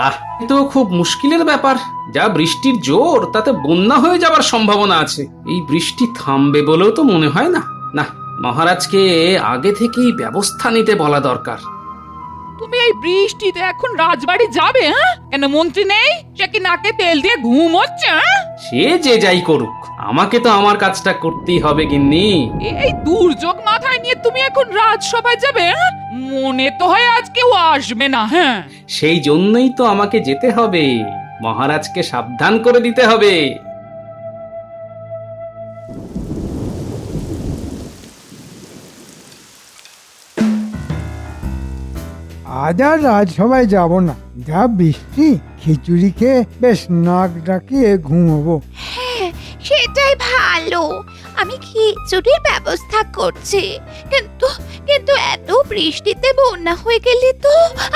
আহ, এ তো খুব মুশকিলের ব্যাপার। যা বৃষ্টির জোর, তাতে বন্যা হয়ে যাওয়ার সম্ভাবনা আছে। এই বৃষ্টি থামবে বলেও তো মনে হয় না। না, মহারাজকে আগে থেকেই ব্যবস্থা নিতে বলা দরকার। তুমি এই বৃষ্টিতে এখন রাজবাড়ি যাবে? হ্যাঁ, কেন মন্ত্রী নেই? সে কি নাকে তেল দিয়ে ঘুম হচ্ছে? সে যে যাই করুক, আমাকে তো আমার কাজটা করতেই হবে গিন্নি। এই দুর্যোগ মাথায় নিয়ে তুমি এখন রাজসভায় যাবে? হ্যাঁ? মনে তো হয় আজ কেউ আসবে না। হ্যাঁ, সেই জন্যই তো আমাকে যেতে হবে, মহারাজকে সাবধান করে দিতে হবে। আজ আর রাজসভায় যাব না, যা বৃষ্টি, খিচুড়ি খেয়ে বেশ নাক ডাকিয়ে ঘুমোবো। হ্যাঁ, সেটাই ভালো। আমি খিচুড়ির ব্যবস্থা করছি, কিন্তু কিন্তু এত বৃষ্টিতে বন্যা হয়ে গেলে তো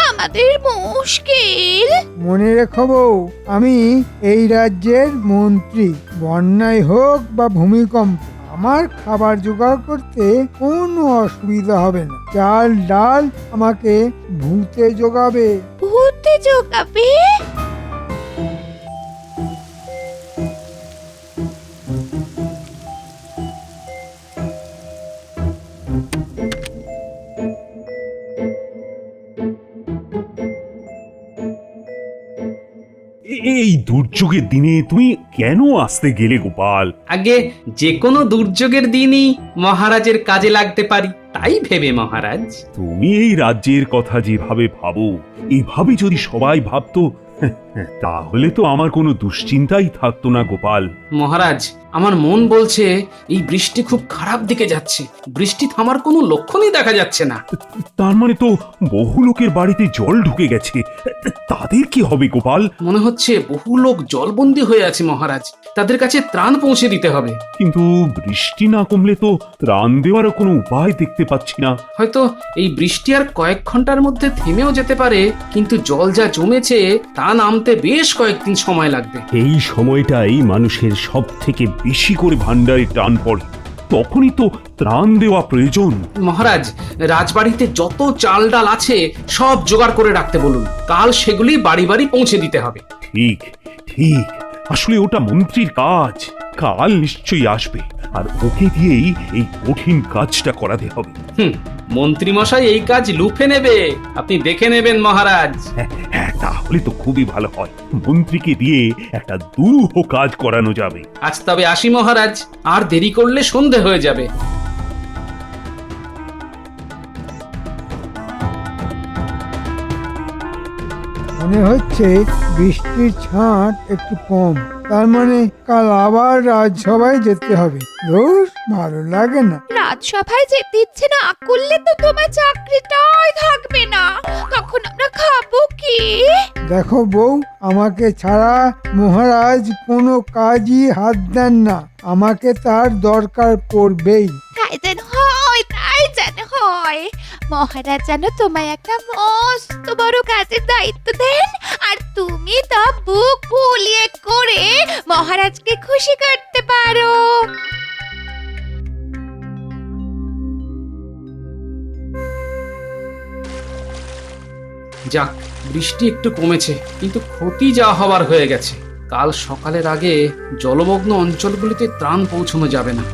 আমাদের মুশকিল। মনে রেখো বউ, আমি এই রাজ্যের মন্ত্রী। বন্যায় হোক বা ভূমিকম্প, আমার খাবার জোগাড় করতে কোনো অসুবিধা হবে না। চাল ডাল আমাকে ভূতে জোগাবে। ভূতে জোগাবে? এই দুর্যোগের দিনে তুমি কেন আসতে গেলে গোপাল? আগে যে কোনো দুর্যোগের দিনই মহারাজের কাজে লাগতে পারি, তাই ভেবে মহারাজ। তুমি এই রাজ্যের কথা যেভাবে ভাবো, এভাবে যদি সবাই ভাবতো, তাহলে তো আমার কোনো দুশ্চিন্তাই থাকতো না গোপাল। মহারাজ, আমার মন বলছে এই বৃষ্টি খুব খারাপ দিকে যাচ্ছে। বৃষ্টি থামার কোনো লক্ষণই দেখা যাচ্ছে না। তার মানে তো বহু লোকের বাড়িতে জল ঢুকে গেছে। তাদের কি হবে গোপাল? মনে হচ্ছে বহু লোক জলবন্দী হয়ে আছে মহারাজ। তাদের কাছে ত্রাণ পৌঁছে দিতে হবে। কিন্তু বৃষ্টি না কমলে তো ত্রাণ দেওয়ারও কোনো উপায় দেখতে পাচ্ছি না। হয়তো এই বৃষ্টি আর কয়েক ঘন্টার মধ্যে থেমেও যেতে পারে, কিন্তু জল যা জমেছে তা নামতে বেশ কয়েকদিন সময় লাগবে। এই সময়টাই মানুষের সব থেকে বেশি করে ভান্ডারে টান পড়ে, তখনই তো ত্রাণ দেওয়া প্রয়োজন। মহারাজ, রাজবাড়িতে যত চাল ডাল আছে সব জোগাড় করে রাখতে বলুন। কাল সেগুলি বাড়ি বাড়ি পৌঁছে দিতে হবে। ঠিক ঠিক, আসলে ওটা মন্ত্রীর কাজ। কাল নিশ্চয়ই আসবে, আর ওকে দিয়েই এই কঠিন কাজটা করাতে হবে। মন্ত্রী মশাই এই কাজ লুফে নেবে, আপনি দেখে নেবেন মহারাজ। হ্যাঁ, তাহলে তো খুবই ভালো হয়। মন্ত্রীকে দিয়ে একটা দুরূহ কাজ করানো যাবে। আজ তবে আসি মহারাজ, আর দেরি করলে সন্ধে হয়ে যাবে। মনে হচ্ছে বৃষ্টির ছাঁট একটু কম, তার মানে কাল আবার রাজসভায় যেতে হবে। ধুর, ভালো লাগে না। রাজসভায় যেতে ইচ্ছে না করলে তো তোমার চাকরিটাই থাকবে না। তখন আমরা খাবো কি? দেখো বউ, আমাকে ছাড়া মহারাজ কোনো কাজই হাত দেন না। আমাকে তার দরকার পড়বেই। তাই যেন হয়, তাই যেন হয়। মহারাজ যেন তোমায় একটা মস্ত বড় কাজের দায়িত্ব দেন, আর তুমি তা বুক ফুলিয়ে করে মহারাজকে খুশি করতে পারো। যাক, বৃষ্টি একটু কমেছে, কিন্তু ক্ষতি যা হবার হয়ে গেছে। কাল সকালের আগে জলমগ্ন অঞ্চলগুলিতে ত্রাণ পৌঁছানো যাবে না।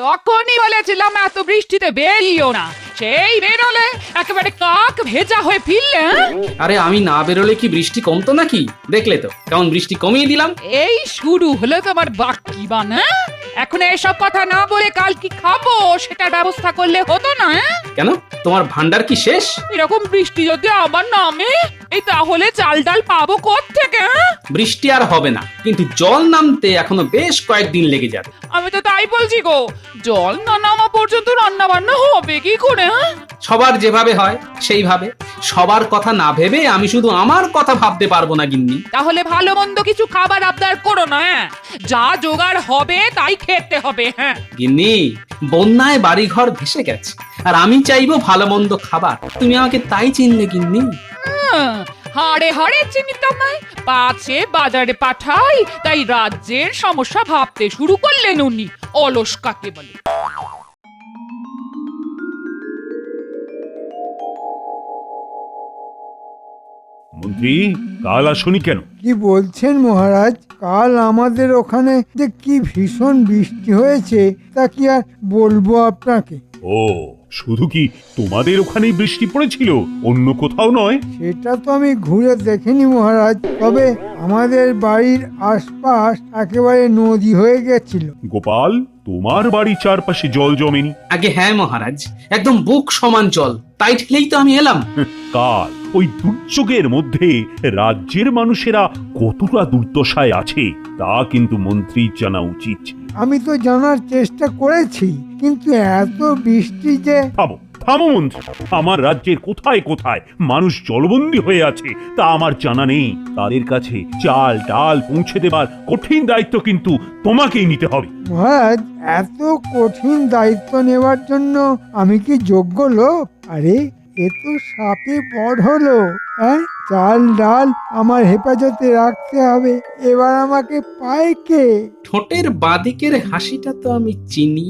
তখনই বলেছিলাম এত বৃষ্টিতে বেরিও না। সেই বেরোলে একেবারে কাক ভেজা হয়ে ফিরলে। হ্যাঁ? আরে আমি না বেরোলে কি বৃষ্টি কমতো নাকি? দেখলে তো কেমন বৃষ্টি কমিয়ে দিলাম। এই শুরু হলো তোমার বাক্যি বান। হ্যাঁ? এখন এসব কথা না বলে কাল কি খাবো সেটার ব্যবস্থা করলে হতো না? হ্যাঁ? কেন, তোমার ভান্ডার কি শেষ? এরকম বৃষ্টি যদি আবার নামে, এই তাহলে চাল ডাল পাবো কোত্থেকে? বৃষ্টি আর হবে না, কিন্তু জল নামতে এখনো বেশ কয়েকদিন লেগে যাবে। আমি তো তাই বলছি গো, জল না নামা পর্যন্ত রান্না বান্না হবে কি করে? হ্যাঁ? সবার যেভাবে হয় সেইভাবে। সবার কথা না ভেবে আমি শুধু আমার কথা ভাবতে পারবো না গিন্নি। তাহলে ভালো মন্দ কিছু খাবার আবদার করো না। হ্যাঁ? যা জোগাড় হবে তাই খেতে হবে। হ্যাঁ, গিন্নি, বন্যায় বাড়িঘর ভেসে গেছে, আর আমি চাইবো ভালো মন্দ খাবার। তুমি আমাকে তাই চিনলে গিন্নি? হাড়ে হাড়ে চিনি তোমায়, পাছে বাজারে পাঠাই তাই রাজ্যের সমস্যা ভাবতে শুরু করলেন উনি। অলস কাকে বলে? মন্ত্রী, কাল আসনি কেন? কি বলছেন মহারাজ? কাল আমাদের ওখানে যে কি ভীষণ বৃষ্টি হয়েছে তা কি আর বলবো আপনাকে। ও, শুধু কি তোমাদের ওখানেই বৃষ্টি পড়েছিল, অন্য কোথাও নয়? সেটা তো আমি ঘুরে দেখিনি মহারাজ, তবে আমাদের বাড়ির আশপাশ একেবারে নদী হয়ে গেছিল। গোপাল, তোমার বাড়ি চারপাশে জল জমেনি? আগে হ্যাঁ মহারাজ, একদম বুক সমান জল, তাই ঠেলেই তো আমি এলাম। কাল ওই দুর্যোগের মধ্যে রাজ্যের মানুষেরা কতটা দুর্দশায় আছে তা কিন্তু মন্ত্রী জানা উচিত ছিল। আমি তো জানার চেষ্টা করেছি, কিন্তু এত বৃষ্টি যে... থামো থামো মন্ত্রী, আমার রাজ্যের কোথায় কোথায় মানুষ জলবন্দী হয়ে আছে তা আমার জানা নেই। তাদের কাছে চাল ডাল পৌঁছে দেবার কঠিন দায়িত্ব কিন্তু তোমাকেই নিতে হবে। মহারাজ, এত কঠিন দায়িত্ব নেওয়ার জন্য আমি কি যোগ্য লোক? আরে এ তো সাপে বড় হলো। হ্যাঁ, চাল ডাল আমার হেফাজতে রাখতে হবে, এবার আমাকে পায় কে? ঠোঁটের বাদিকের হাসিটা তো আমি চিনি।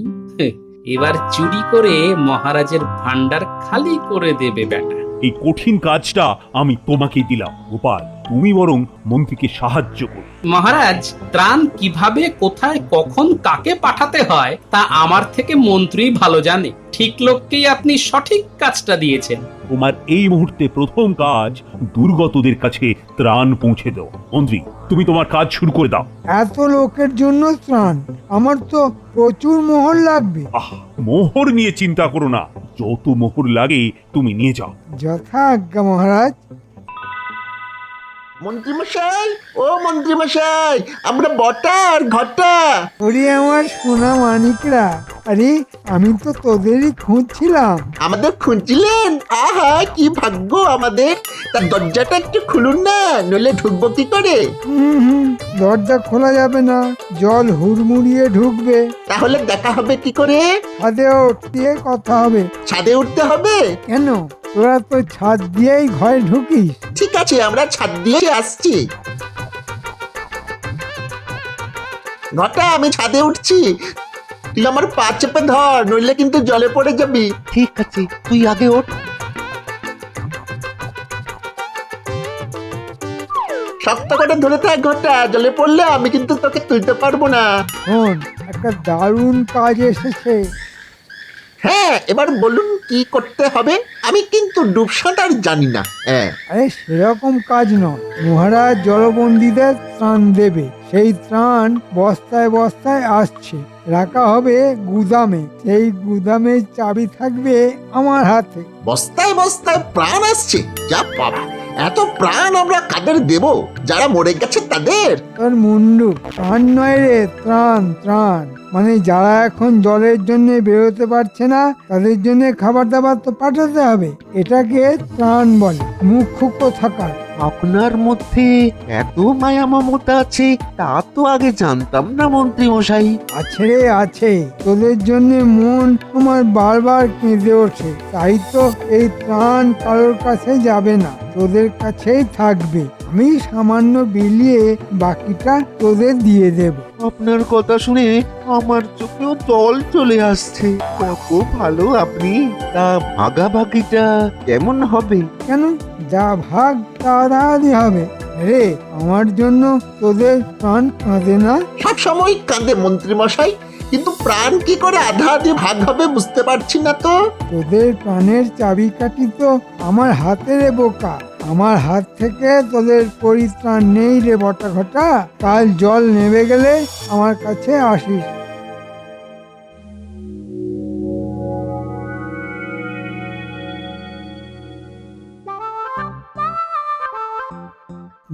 এবার চুরি করে মহারাজের ভান্ডার খালি করে দেবে বেটা। এই কঠিন কাজটা আমি তোমাকেই দিলাম। গোপাল, তুমি বরং মন্ত্রীকে সাহায্য করো। মহারাজ, ত্রাণ কিভাবে কোথায় কখন কাকে পাঠাতে হয় তা আমার থেকে মন্ত্রী ভালো জানে। ঠিক লোককেই আপনি সঠিক কাজটা দিয়েছেন। তোমার এই মুহূর্তে প্রথম কাজ দুর্গতদের কাছে ত্রাণ পৌঁছে দাও। মন্ত্রী, তুমি তোমার কাজ শুরু করে দাও। এত লোকের জন্য ত্রাণ? আমার তো প্রচুর মোহর লাগবে। মোহর নিয়ে চিন্তা করো না, যত মোহর লাগে তুমি নিয়ে যাও। যথা আজ্ঞা মহারাজ। মন্ত্রীমশাই, ও মন্ত্রীমশাই, আমরা বটা আর ঘটা। ওরে আমার সোনা মানিকরা, আরে আমি তো তোদেরই খুঁজছিলাম। আমাদের খুঁজছিলেন? আহা, কি ভাগ্য আমাদের। তার দরজাটা একটু খুলুন না, নইলে ঢুকবো কি করে? দরজা খোলা যাবে না, জল হুড়মুড়িয়ে ঢুকবে। তাহলে দেখা হবে কি করে? ছাদে উঠিয়ে কথা হবে। ছাদে উঠতে হবে? কেন, তোরা তো ছাদ দিয়েই ঘরে ঢুকিস। ঠিক আছে, আমরা ছাদ দিয়ে আসছি। ঘটা, আমি ছাদে উঠছি, তুই আমার পা চেপে ধর, নইলে কিন্তু জলে পড়ে যাবি। ঠিক আছে, তুই আগে ওঠ। শক্ত করে ধরে থাক ঘটা, জলে পড়লে আমি কিন্তু তোকে তুলতে পারবো না। শোন, একটা দারুণ কাজ এসেছে। হ্যাঁ, এবার বলুন কি করতে হবে? আমি কিন্তু ডুব সাঁতার জানি না। হ্যাঁ, আরে সেরকম কাজ নয়, মহারাজ জলবন্দীদের ত্রাণ দেবে। সেই ত্রাণ বস্তায় বস্তায় আসছে, রাখা হবে গুদামে। সেই গুদামের চাবি থাকবে আমার হাতে। বস্তায় বস্তায় প্রাণ আসছে? যা বাবা, এত প্রাণ আমরা কাদের দেব? যারা মরে গেছে তাদের? তোর মুন্ডু, ত্রাণ নয় রে, ত্রাণ ত্রাণ। মানে যারা এখন জলের জন্য বেরোতে পারছে না, তাদের জন্য খাবার দাবার তো পাঠাতে হবে। এটাকে ত্রাণ বলে। মুখ্য কোথাকার। আপনার মধ্যে এত মায়া মমতা আছে তা তো আগে জানতাম না মন্ত্রী মশাই। আছে রে আছে, তোদের জন্য মন আমার বারবার কেঁদে ওঠে। তাই তো এই ত্রাণ কারোর কাছে যাবে না, তোদের কাছেই থাকবে। আমি সামান্য বিলিয়ে বাকিটা তোদের দিয়ে দেব। আপনার কথা শুনে আমার চোখেও জল চলে আসছে। কত ভালো আপনি। তা ভাগাভাগিটা কেমন হবে? কেন, যা ভাগ তা আদায় হবে রে। আমার জন্য তোদের প্রাণ কাঁদে না? সব সময় কাঁদে মন্ত্রী মশাই, কিন্তু প্রাণ কি করে আধা আধি ভাগ হবে বুঝতে পারছি না তো। তোদের প্রাণের চাবিকাঠি তো আমার হাতে রে বোকা। আমার হাত থেকে তোদের পরিত্রাণ নেই রে বটা ঘটা। কাল জল নেমে গেলে আমার কাছে আসিস।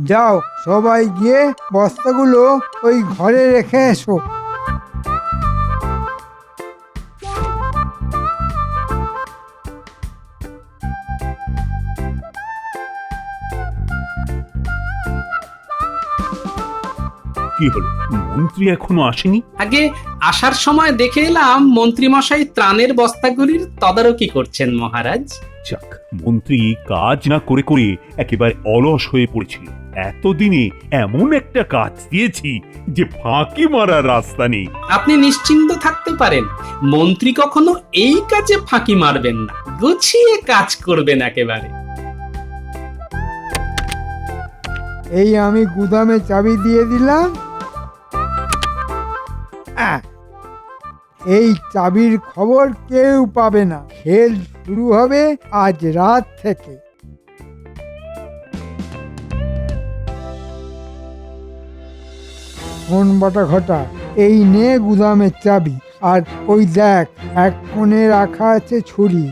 যাও, সবাই গিয়ে বস্তাগুলো ওই ঘরে রেখে এসো। কি হলো, মন্ত্রী এখনো আসেনি? আগে আসার সময় দেখে এলাম মন্ত্রীমশাই ত্রাণের বস্তাগুলির তদারকি করছেন মহারাজ। যাক, মন্ত্রী কাজ না করে করে একেবারে অলস হয়ে পড়েছিল। এতদিনে এমন একটা কাজ দিয়েছি যে ফাঁকি মারার রাস্তা নেই। আপনি নিশ্চিন্ত থাকতে পারেন, মন্ত্রী কখনো এই কাজে ফাঁকি মারবেন না, গুছিয়ে কাজ করবেন একেবারে। এই আমি গুদামে চাবি দিয়ে দিলাম। এই চাবির খবর কেউ পাবে না। খেল শুরু হবে আজ রাত থেকে। শোন বটা ঘটা, এই নে গুদামের চাবি, আর ওই দেখ এক কোণে রাখা আছে ছুরি।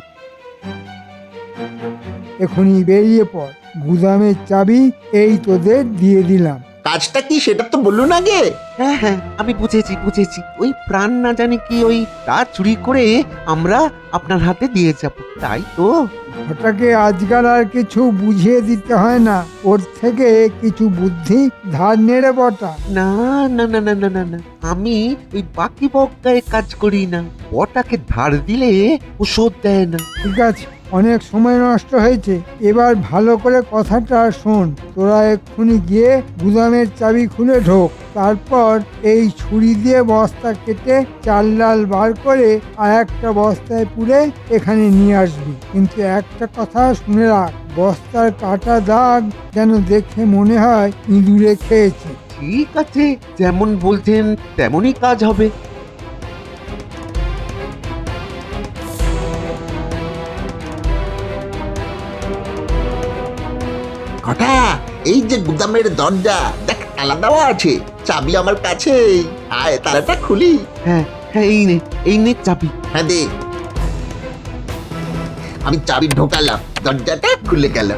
এখনই বেরিয়ে পড়, গুদামের চাবি এই তোদের দিয়ে দিলাম। কাজটা কি সেটা তো বলুন আগে। হ্যাঁ হ্যাঁ, আমি বুঝেছি। ওই প্রাণ না জানি কি ওই তা চুরি করে আমরা আপনার হাতে দিয়ে যাব, তাই তো? ওটাকে আজকাল আর কিছু বুঝিয়ে দিতে হয় না, ওর থেকে কিছু বুদ্ধি ধার নেড়ে বটা। না না না না না না না, আমি ওই বাকি বক্কায় কাজ করি না। ওটাকে ধার দিলে ও শোধ দেয় না। ঠিক আছে, অনেক সময় নষ্ট হয়েছে, এবার ভালো করে কথাটা শোন। তোরা এক্ষুনি গিয়ে গুদামের চাবি খুলে ঢোক, তারপর এই ছুরি দিয়ে বস্তা কেটে চাল ডাল বার করে আর একটা বস্তায় পুরে এখানে নিয়ে আসবি। কিন্তু একটা কথা শুনে রাখ, বস্তার কাটা দাগ যেন দেখে মনে হয় ইঁদুরে খেয়েছে। ঠিক আছে, যেমন বলছেন তেমনই কাজ হবে। ঘটা, এই যে গুদামের দরজা দেখ তালা দেওয়া আছে, চাবি আমার কাছে। আয় তালাটা খুলি। হ্যাঁ হ্যাঁ, এই নে চাবি। হ্যাঁ দে। আমি চাবি ঢোকালাম, দরজাটা খুলে গেল।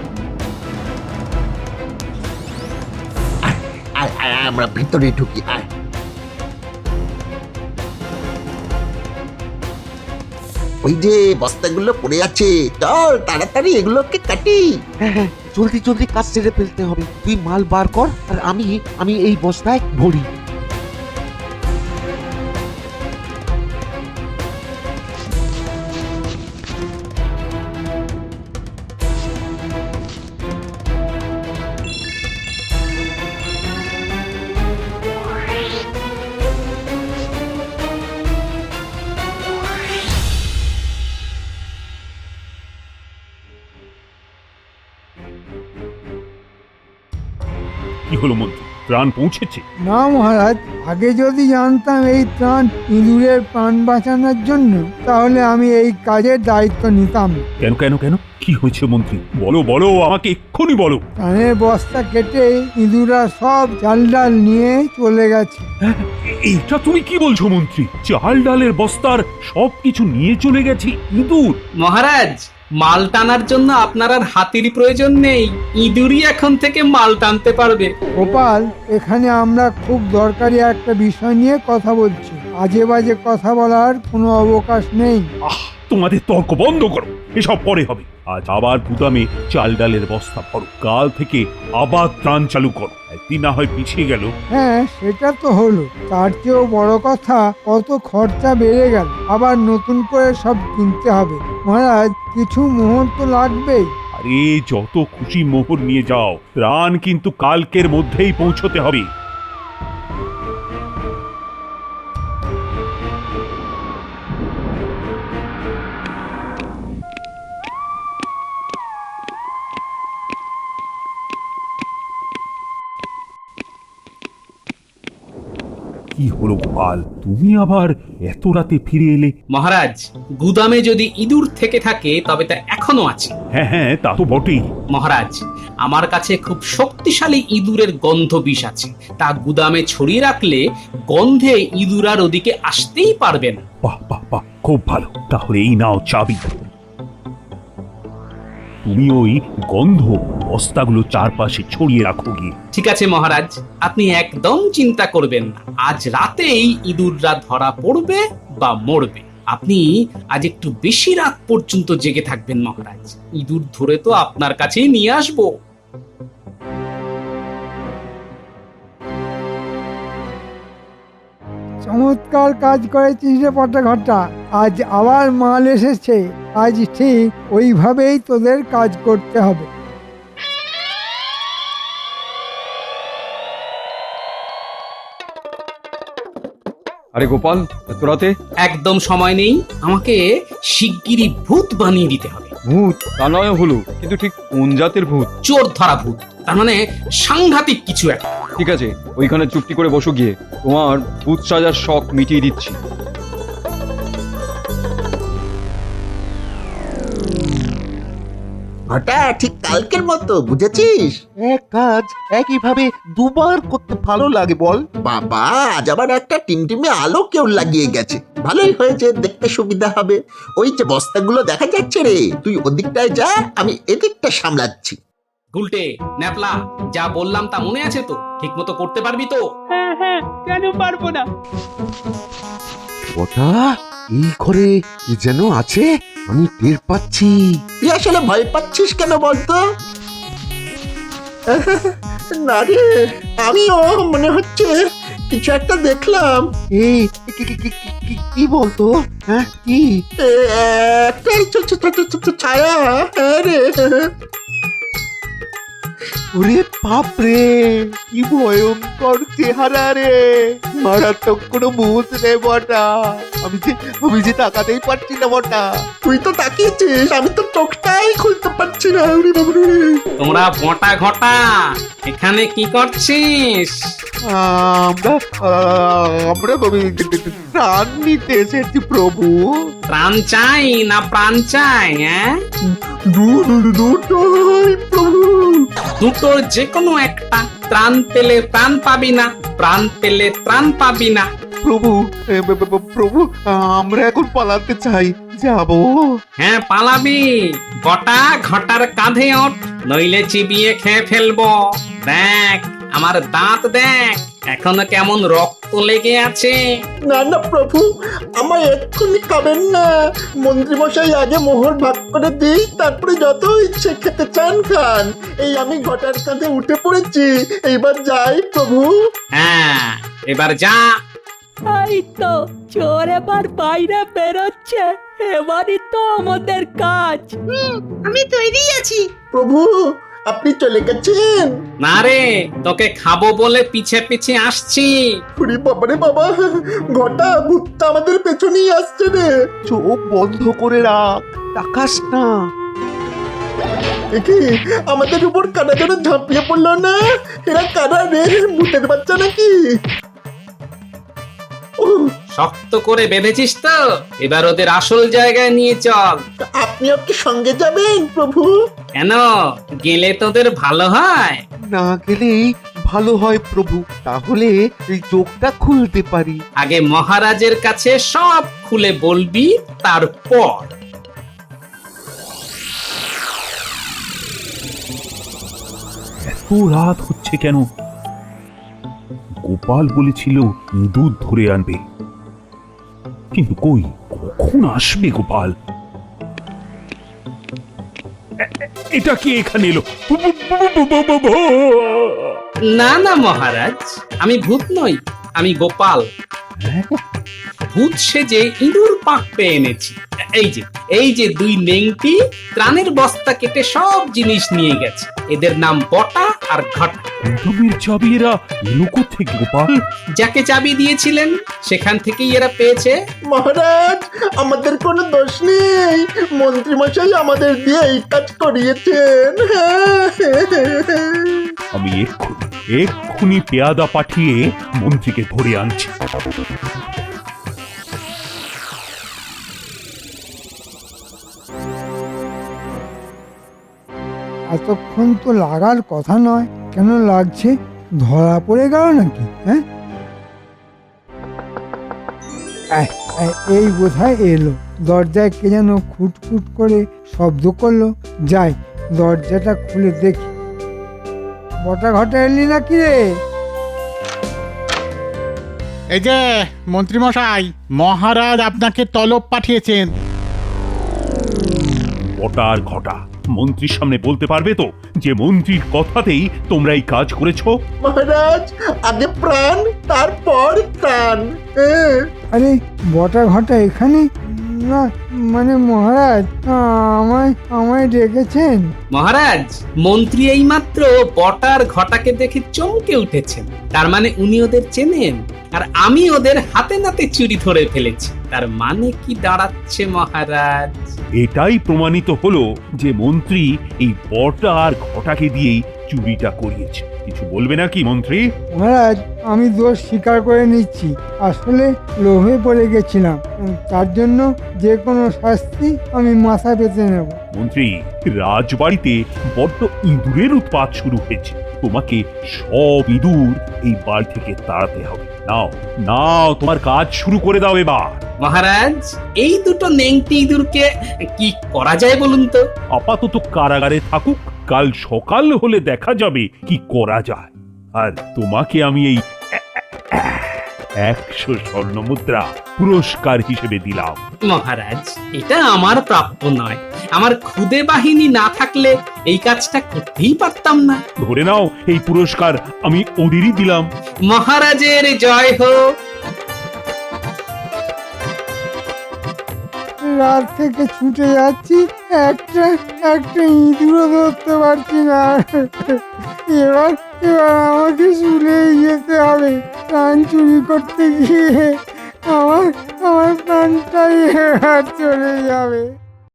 আয়, আয়, আয়, আমরা ভিতরে ঢুকি। আয়। ওই যে বস্তাগুলো পড়ে আছে, চল তাড়াতাড়ি এগুলোকে কাটি। হ্যাঁ হ্যাঁ, জলদি কাজ সেরে ফেলতে হবে। তুই মাল বার কর আর আমি এই বস্তায় ভরি। কি হলো মন্ত্রী, প্রাণ পৌঁছেছে? না মহারাজ, আগে যদি জানতাম এই ত্রাণ ইঁদুরের প্রাণ বাঁচানোর জন্য, তাহলে আমি এই কাজের দায়িত্ব নিতাম না। কেন কেন কেন, কি হয়েছে মন্ত্রী? বলো বলো, আমাকে এক্ষুনি বলো। ত্রাণের বস্তা কেটে ইঁদুররা সব চাল ডাল নিয়ে চলে গেছে। এটা তুমি কি বলছো মন্ত্রী? চাল ডালের বস্তার সবকিছু নিয়ে চলে গেছি ইঁদুর? মহারাজ, মাল টানার জন্য আপনার আর হাতির প্রয়োজন নেই, ইঁদুরই এখন থেকে মাল টানতে পারবে। গোপাল, এখানে আমরা খুব দরকারি একটা বিষয় নিয়ে কথা বলছি, আজে বাজে কথা বলার কোনো অবকাশ নেই। তোমাদের তর্ক বন্ধ করো, এসব পরে হবে। আজ আবার গুদামে চাল ডালের বস্তা ভরো, কাল থেকে আবার ত্রাণ চালু করো। একদিন না হয় পিছিয়ে গেল। হ্যাঁ, সেটা তো হলো, তার চেয়েও বড় কথা কত খরচা বেড়ে গেল, আবার নতুন করে সব কিনতে হবে। মহারাজ, কিছু মোহর তো লাগবেই। আরে যত খুশি মোহর নিয়ে যাও, ত্রাণ কিন্তু কালকের মধ্যেই পৌঁছতে হবে। কি হলো গোপাল, তুমি আবার এত রাতে ফিরে এলে? মহারাজ, গুদামে যদি ইঁদুর থেকে থাকে তবে তা এখনো আছে। হ্যাঁ হ্যাঁ, তা তো বটেই। মহারাজ, আমার কাছে খুব শক্তিশালী ইঁদুরের গন্ধ বিষ আছে, তা গুদামে ছড়িয়ে রাখলে গন্ধে ইঁদুর আর ওদিকে আসতেই পারবে না। বাহ বাহ বাহ, খুব ভালো। তাহলে এই নাও চাবি। তুমি ওই গন্ধ বস্তাগুলো চারপাশে ছড়িয়ে রাখো গিয়ে। ঠিক আছে মহারাজ, আপনি একদম চিন্তা করবেন না, আজ রাতেই ইঁদুররা ধরা পড়বে বা মরবে। আপনি আজ একটু বেশি রাত পর্যন্ত জেগে থাকবেন মহারাজ, ইঁদুর ধরে তো আপনার কাছেই নিয়ে আসবো। চমৎকার কাজ করেছিস রে পটা ঘটা। আজ আবার মাল এসেছে, আজ ঠিক ওইভাবেই তোদের কাজ করতে হবে। আরে গোপাল, এত রাতে? একদম সময় নেই, আমাকে শিগগিরই ভূত বানিয়ে দিতে হবে। ভূত? তা নয় হলো, কিন্তু ঠিক কোন জাতের ভূত? চোর ধরা ভূত, তার মানে সাংঘাতিক কিছু একটা। ঠিক আছে, ওইখানে চুপটি করে বসো গিয়ে, তোমার ভূত সাজার শখ মিটিয়ে দিচ্ছি। ঘটা ঠিক কালকের মতো, বুঝেছিস? এক কাজ একইভাবে দুবার করতে ভালো লাগে বল। বাবা, আজ আবার একটা টিমটিমে আলো কেউ লাগিয়ে গেছে। ভালোই হয়েছে, দেখতে সুবিধা হবে। ওই যে বস্তাগুলো দেখা যাচ্ছে রে, তুই ওদিকটায় যা, আমি এদিকটা সামলাচ্ছি। গুলটে, ন্যাপলা, যা বললাম তা মনে আছে তো? ঠিক মতো করতে পারবি তো? হ্যাঁ হ্যাঁ, কেন পারবো না? ওটা এই ঘরে কি যেন আছে, আমি টের পাচ্ছি। তুই আসলে ভয় পাচ্ছিস কেন বলতো? না রে, আমিও মনে হচ্ছে কিছু একটা দেখলাম। এই কি বলতো? হ্যাঁ কি? একটা ছায়া। হ্যাঁ রে। ওরে বাপ রে, কি ভয়ঙ্কর চেহারা রে, মারাত্মক কোনো ভূত রে বটা। আমি যে তাকাতেই পারছি না বটা। তুই তো তাকিয়েছিস, আমি তো চোখটাই খুলতে পারছি না। ওরে বাবারে। তোমরা বটা ঘটা এখানে কি করছিস? আমরা প্রাণ নিতে এসেছি প্রভু। প্রাণ চাই না প্রাণ চাই? হ্যাঁ, দুটোই প্রভু। দুটোর যে কোনো একটা। ত্রাণ পেলে প্রাণ পাবি না, প্রাণ পেলে ত্রাণ পাবি না। প্রভু, প্রভু, আমরা এখন পালাতে চাই, যাবো? হ্যাঁ, পালাবি। বটা ঘটার কাঁধে ওঠ, নইলে চিবিয়ে খেয়ে ফেলবো। দেখ আমার দাঁত, দেখ এখনো কেমন রক্ত লেগে আছে। না না প্রভু, আমায় এক্ষুনি খাবেন না। মন্ত্রীমশাই আগে মোহর ভাগ করে দিই, তারপরে যত ইচ্ছে খেতে চান খান। এই আমি ঘটার কাঁধে উঠে পড়েছি, এইবার যাই প্রভু। হ্যাঁ, এবার যা। তাই তো, চোর এবার বাইরে বেরোচ্ছে, এবারই তো আমাদের কাজ। আমি তৈরি আছি। প্রভু, আপনি চলে গেছেন? না রে, তোকে খাবো বলে পিছে পিছে আসছি। ওরে বাবারে বাবা, ঘটা ভূতটা আমাদের পেছনেই আসছে রে। চোখ বন্ধ করে রাখ, তাকাস না। কি আমাদের উপর কারা যেন ঝাঁপিয়ে পড়লো না? এরা কারা রে, ভূতের বাচ্চা নাকি? শক্ত করে বেঁধেছিস তো? এবার ওদের আসল জায়গায় নিয়ে চল। আপনি ওকে সঙ্গে যাবেন প্রভু? কেন, গেলে তোদের ভালো হয়? না গেলেই ভালো হয় প্রভু, তাহলে এই চোখটা খুলতে পারি। আগে মহারাজের কাছে সব খুলে বলবি, তারপর। এত রাত হচ্ছে কেন? গোপাল বলেছিল ইঁদুর ধরে আনবে, কিন্তু কই, কখন আসবে গোপাল? এটা কি এখানে এলো? না না মহারাজ, আমি ভূত নই, আমি গোপাল। ভূত সেজে ইঁদুর পাক পেয়ে এনেছি। এই যে দুই নেংটি ত্রাণের বস্তা কেটে সব জিনিস নিয়ে গেছে। এদের নাম বটা আর ঘটা। গুদামের চাবি এরা এলো কোত্থেকে গোপাল? যাকে চাবি দিয়েছিলেন সেখান থেকেই এরা পেয়েছে। মহারাজ, আমাদের কোনো দোষ নেই, মন্ত্রীমশাই আমাদের দিয়ে এই কাজ করিয়েছেন। আমি এক্ষুনি পেয়াদা পাঠিয়ে মন্ত্রীকে ধরে আনছি। এতক্ষণ তো লাগার কথা নয়, কেন লাগছে? ধরা পড়ে গেল নাকি? হ্যাঁ, এই বোধহয় এলো। দরজায় কে যেন খুটখুট করে শব্দ করলো। যাই, দরজাটা খুলে দেখি। বটা ঘটা এলি নাকি রে? এই যে মন্ত্রীমশাই, মহারাজ আপনাকে তলব পাঠিয়েছেন। বটা আর ঘটা মন্ত্রীর সামনে বলতে পারবে তো যে মন্ত্রীর কথাতেই তোমরা এই কাজ করেছো? মহারাজ, আগে প্রাণ তারপর ত্রাণ, আরে বটা ঘটা এখানে? না মানে মহারাজ, আমায় আমায় ডেকেছেন? মহারাজ, মন্ত্রী এইমাত্র বটার ঘটাকে দেখে চমকে উঠেছেন। তার মানে উনি ওদের চেনেন, আর আমি ওদের হাতে নাতে চুরি ধরে ফেলেছি। তার মানে কি দাঁড়াচ্ছে মহারাজ? এটাই প্রমাণিত হলো যে মন্ত্রী এই বটা আর ঘটাকে দিয়েই চুরিটা করিয়েছে। কিছু বলবে নাকি মন্ত্রী? মহারাজ, আমি দোষ স্বীকার করে নিচ্ছি। আসলে লোভে পড়ে গেছিলাম। তার জন্য যে কোনো শাস্তি আমি মাথা পেতে নেব। মন্ত্রী, রাজবাড়িতে বড্ড ইঁদুরের উৎপাত শুরু হয়েছে। তোমাকে সব ইঁদুর এই বাড়ি থেকে তাড়াতে হবে। নাও নাও, তোমার কাজ শুরু করে দাও এবার। মহারাজ, এই দুটো নেংটি ইঁদুরকে কি করা যায় বলুন তো? আপাতত কারাগারে থাকুক, কাল সকাল হলে দেখা যাবে কি করা যায়। আর তোমাকে আমি এই 100 স্বর্ণ মুদ্রা পুরস্কার হিসেবে দিলাম। মহারাজ, এটা আমার প্রাপ্য নয়। আমার খুদে বাহিনী না থাকলে এই কাজটা করতেই পারতাম না। ধরে নাও, এই পুরস্কার আমি ওদেরই দিলাম। মহারাজের জয় হোক। রাত থেকে ছুটে যাচ্ছি, একটা ইঁদুরও ধরতে পারছি না। এবার আমাকে শুলেই যেতে হবে। প্রাণ চুরি করতে গিয়ে আমার প্রাণটাই চলে যাবে।